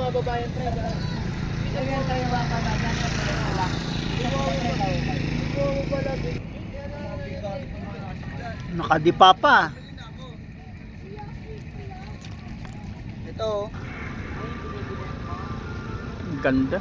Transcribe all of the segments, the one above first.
mga babayan pre. Ganyan tayo mga babayan. Nakadipa pa. Ito. Ang ganda.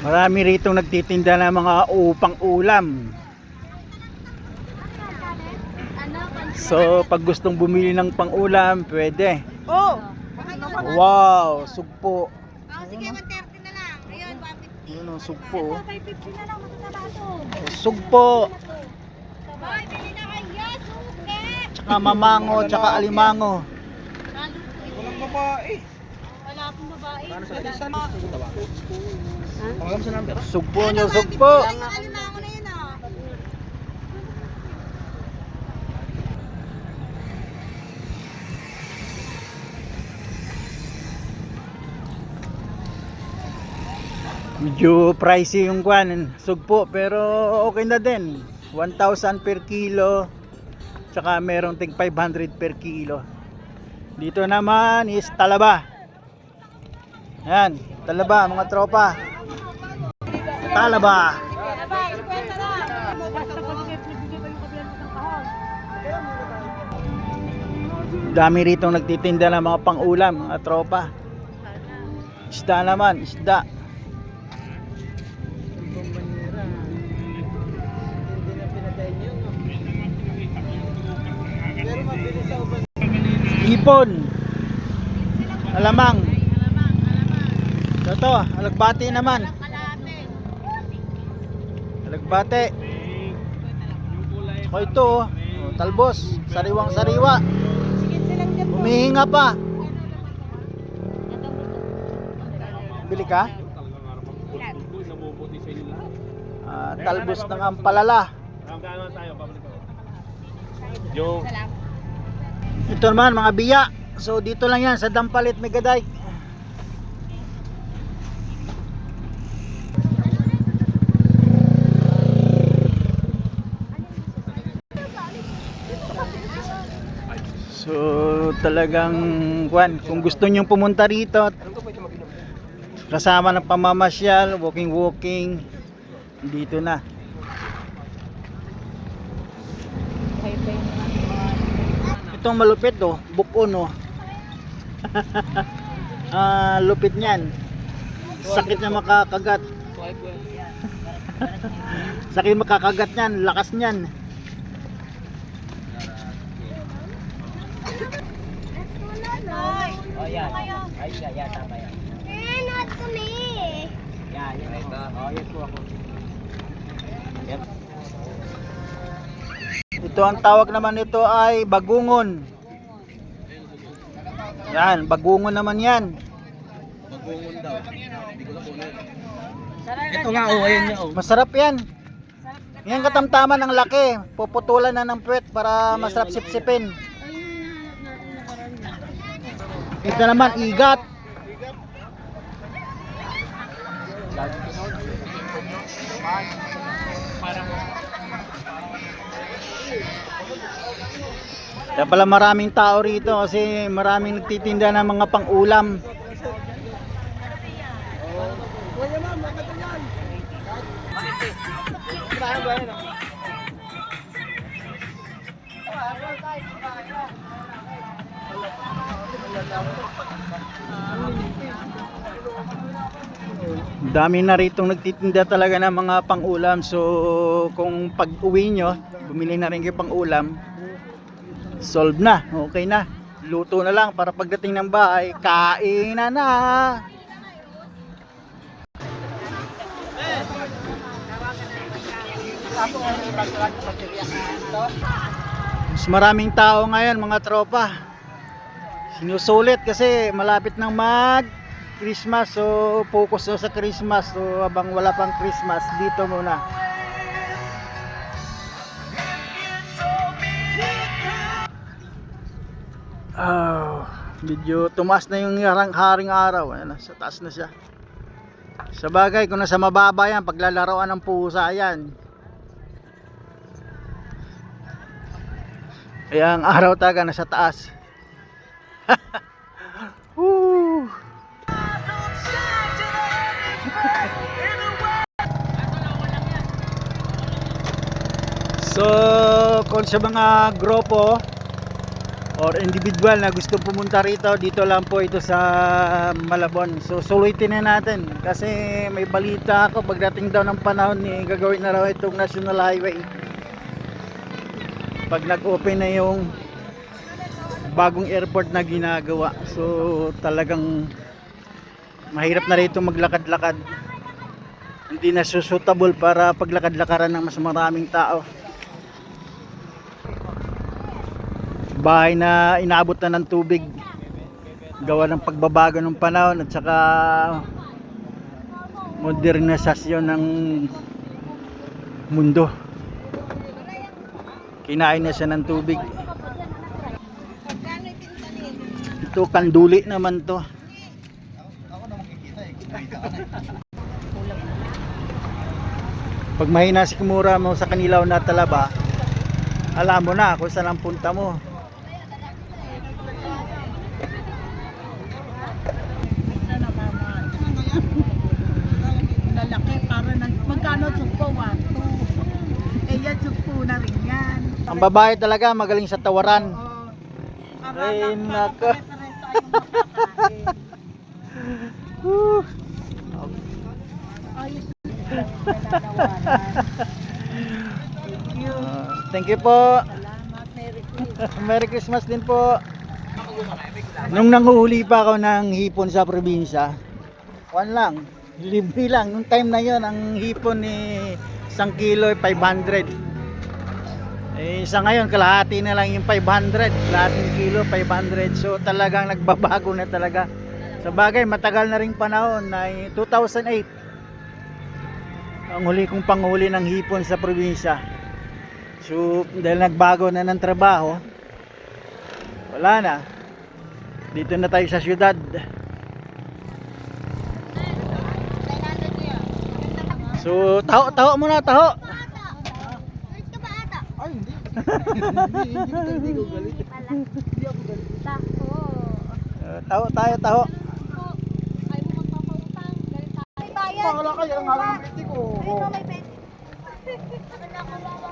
Marami rito nagtitinda ng mga upang ulam. So pag gustong bumili ng pang-ulam, pwede. Oh! Wow, sugpo. Sige, 130 na lang. Ayun, 150. Yun ang sugpo. 550 na lang, matataba to. Sugpo, Boy, bili na kayo, suke! tsaka mamango, tsaka alimango. Walang babae. Wala akong babae. Pangalam sa number. Sugpo nyo, sugpo. Ay, alimango na yun, oh. Medyo pricey yung kwan, sugpo, pero okay na din. 1,000 per kilo, tsaka merong tig 500 per kilo. Dito naman is talaba. Yan, talaba mga tropa. Talaba. Abay, 50 lang. Dami rito nagtitinda ng mga pang-ulam, mga tropa. Isda naman, isda. Ipon. Alamang. Ito, alagbati naman. Alagbati. O ito, oh, talbos, sariwang sariwa. Humihinga pa. Bili ka? Talbos ng ampalala. Ito naman mga biya. So dito lang yan sa Dampalit, Megadike. So talagang kung gusto niyo pumunta rito kasama ng pamamasyal, walking dito na. Itong malupit oh, bukon oh. Lupit niyan. Sakit na makakagat. Sakit makakagat niyan, lakas niyan. Oh yan. Ay, tama yan. Not to me. Yan, yan. Oh, yan po ako. Yan. Ito ang tawag naman nito ay bagungon. Yan, bagungon naman yan. Bagungon daw. Hindi ko na kunin. Ito nga, oh, ayan niya, oh. Masarap yan. Yan katamtaman ng laki. Puputulan na ng puwet para masarap sipsipin. Ito naman, igat. Kaya pala maraming tao rito kasi maraming nagtitinda ng mga pang-ulam. Dami na rito nagtitinda talaga ng mga pang-ulam. So kung pag-uwi nyo, bumili na rin kayo pang-ulam, solve na, okay na. Luto na lang para pagdating ng bahay, kain na. Mas maraming tao ngayon mga tropa. Sinusulit kasi malapit nang mag Christmas, so focus na sa Christmas. So habang wala pang Christmas, dito muna. Medyo tumas na yung haring araw. Ayan, sa taas na siya. Sa bagay, kung nasa mababa yan, paglalaroan ng pusa yan. Kaya ang araw taga nasa taas. Woo! So, kung sa mga grupo or individual na gusto pumunta rito, dito lang po ito sa Malabon. So, sulitin na natin kasi may balita ako pagdating daw ng panahon gagawin na raw itong National Highway. Pag nag-open na yung bagong airport na ginagawa. So, talagang mahirap na rito maglakad-lakad. Hindi na suitable para paglakad-lakaran ng mas maraming tao. Bahay na inaabot na ng tubig gawa ng pagbabago ng panahon at saka modernisasyon ng mundo. Kinain na siya ng tubig. Ito kanduli naman to. Pag mahina si kumura mo sa Kanilaw na Talaba, alam mo na kung saan ang punta mo. Lalaki para magkano sugpo? 1, 2. Eh yan sugpo na rin yan. Ang babae talaga magaling sa tawaran. Ay, nako. Thank you po. Merry Christmas din po. Nung nanguhuli pa ako ng hipon sa probinsya, lang, libre lang. Nung time na yon ang hipon ni 1 kilo 500. Sa ngayon kalahati na lang yung 500, kalahating kilo 500. So talagang nagbabago na talaga. Sa bagay matagal na ring panahon na 2008 ang huli kong panghuli ng hipon sa probinsya. So dahil nagbago na ng trabaho, wala na, dito na tayo sa syudad. So taho muna, taho. Ay, hindi. Hindi ko galit. Hindi ako galit. Taho tayo, taho. Ay mo magpapautang. Galit tayo. May bayad. Pakala kayo, ang halang piti ko. Ayun, may pwede. Wala ko lang.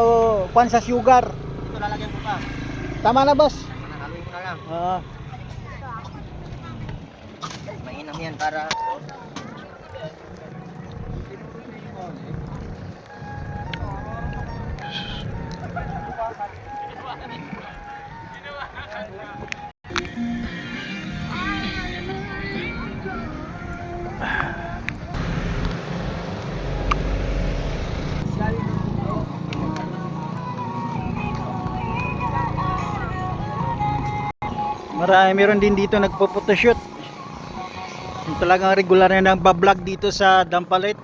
Oh, pan sa sugar. Ito lalagyan ko pa. Tama na, boss. Haluin ko na lang. Mainam yan para... Meron din dito nagpo-photoshoot. Yung talagang regular na nagba-vlog dito sa Dampalit.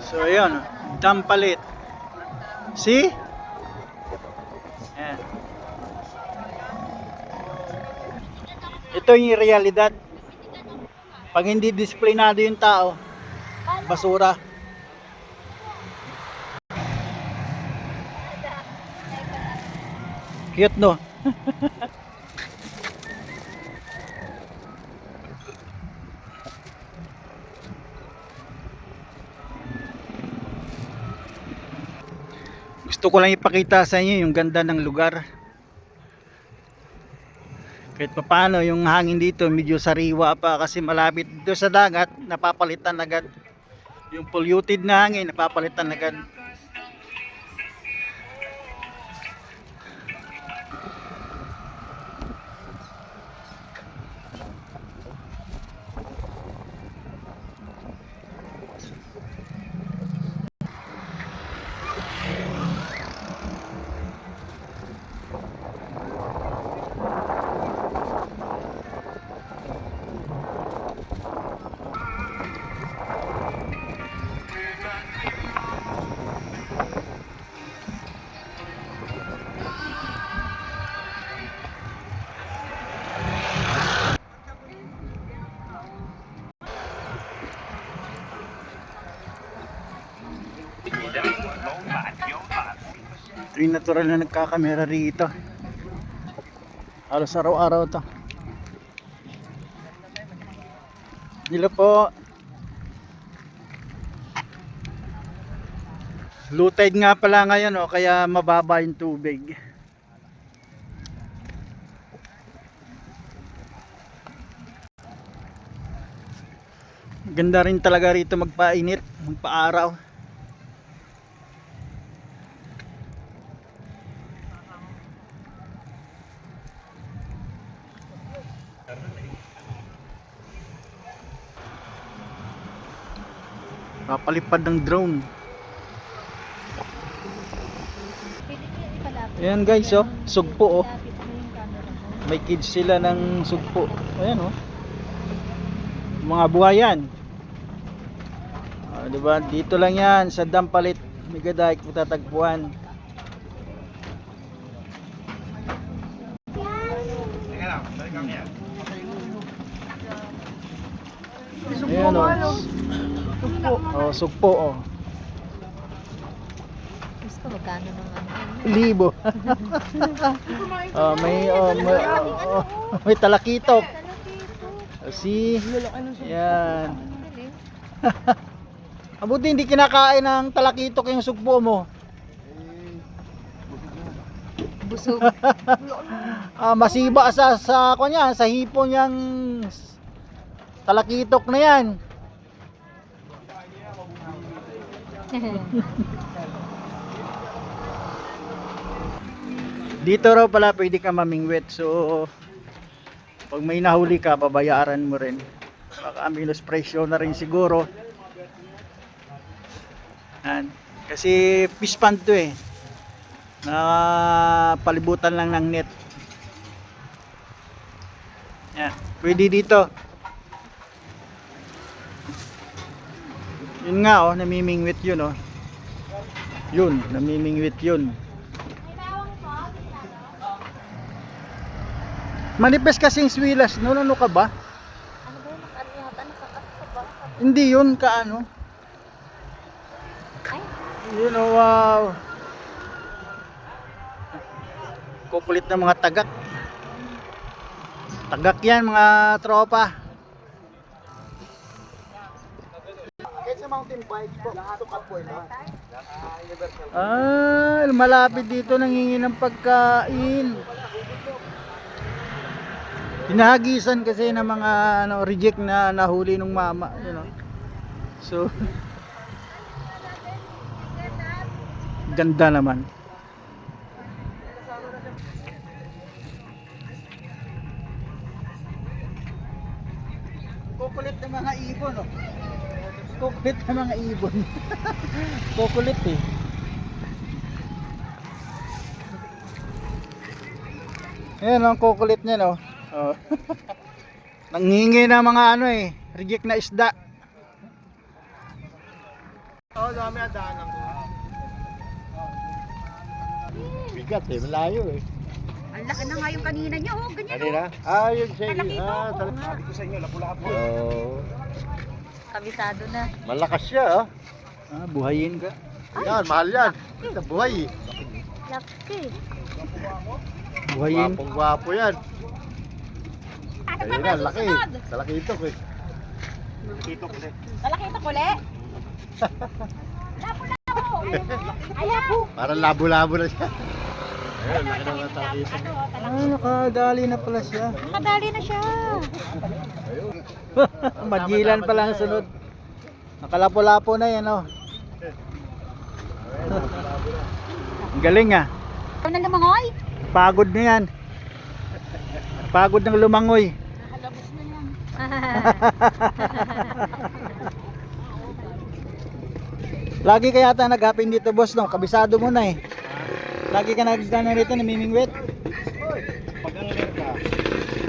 So ayun, Dampalit. See? Ayan. Ito yung realidad. Pag hindi disiplinado yung tao, basura. Cute, no? Gusto ko lang ipakita sa inyo yung ganda ng lugar. Kahit paano yung hangin dito medyo sariwa pa kasi malapit dito sa dagat, napapalitan agad. Yung polluted na hangin napapalitan agad. Yung natural na nagkakamera rito. Halos araw-araw to. Hello po. Low tide nga pala ngayon, oh, kaya mababa yung tubig. Ganda rin talaga rito magpainit, magpaaraw. Papalipad ng drone. Ayan guys, oh, sugpo, oh. May kids sila ng sugpo. Ayan, oh. Mga buhayan. Ah, diba? Dito lang yan sa Dampalit, Megadike, matatagpuan. Ayan, oh. Oh, sugpo, oh. Gusto magkano ng ano? Libo. May talakitok. Si yan. Abuti hindi kinakain ng talakitok yung sugpo mo. Busog. Masiba sa kanya, sa hipon yang talakitok na yan. Dito raw pala pwede ka mamingwit. So pag may nahuli ka, babayaran mo rin. Baka minus presyo na rin siguro. Yan. Kasi fish pond to eh. Na palibutan lang ng net. Yan. Pwede dito. Yun nga, oh, namimingwit yun, oh. Yun, namimingwit yun. Manipes kasing swilas, no? Ano ka ba? Ano ba yung ano yata? Nakakat ka ba? Hindi yun, kaano? Ay, Yun, oh, wow. Kukulit na mga tagak. Tagak yan, mga tropa. Sa mountain bike po, tukat po ito. Malapit dito nangingi ng pagkain. Hinahagisan kasi ng mga reject na nahuli ng mama, you know. So ganda naman. Kukulit ng mga ibon, oh. Kukulit ng mga ibon. Kukulit eh. Ayan ang kukulit niya, no. Oh. Nanghingi ng mga ano eh, reject na isda. Oh, dami adaanan ko. Bigat eh, malayo eh. Ang laki na nga yung kanina niya, oh, ganyan. Kanina? Yun siya. Sabi ko sa inyo, lapula-lapula. Oh. kabisado na. Malakas siya, oh. Buhayin ka. Yan, mahal yan. Buhay. Laki. Buhayin. Gwapong gwapo yan. Ayun na, laki. Talakitok eh. Talakitok ulit. Labo-labo. Ayan. Parang labo-labo na siya. Ayun, laki naman ang talakitok. Nakadali na pala siya. Nakadali na siya. Madilan pa lang sunod. Nakalapo-lapo na yan, oh. Ang galing ah. Ikaw na lumangoy. Pagod na yan. Pagod ng lumangoy. Nakalabos na yan. Lagi ka yata naghapin dito, boss, no? Kabisado mo na eh. Lagi ka nagdana rito, namimingwit. Pag ang ka,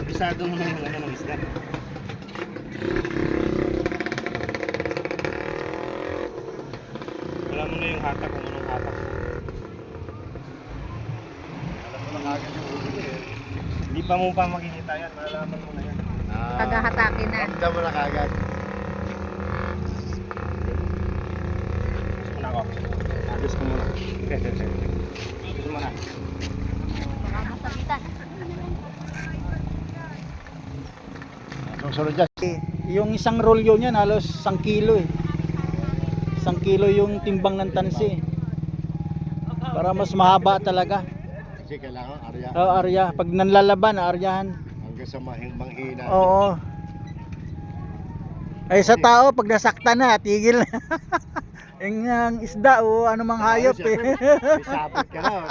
bisado mo ng ano ng isda. Alam mo na yung hatak kung anong hatak. Alam mo na kagad yung ulo eh. Hindi pa mo pa makikita yan, malalaman mo na yan. Paghahatakin na. Ramdam mo na kagad. Gusto mo na ako. Adjust ko muna. Adjust mo na. Baka masakitan. Susunod dyan. Yung isang rolyo niyan halos 1 kilo eh. 1 kilo yung timbang ng tansi. Para mas mahaba talaga. Kasi kailangan arya. Arya. Pag nanlalaban, aryahan. Hanggang sa manghina. Oo. Ay sa tao, pag nasaktan na, tigil na. Yung isda o anumang hayop eh. Sabit ka na.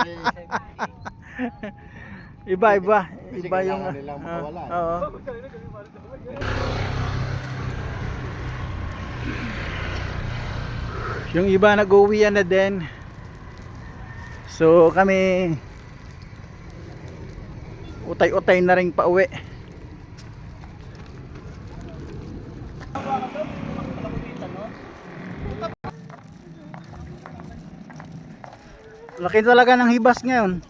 Iba. Kasi Iba yung... kailangan nilang makawala. Oo. Yung iba nag-uwian na din. So kami utay-utay na rin pauwi. Laki talaga ng hibas ngayon.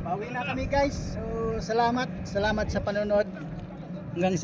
Pauwi na kami guys. So salamat sa panonood. Hanggang sa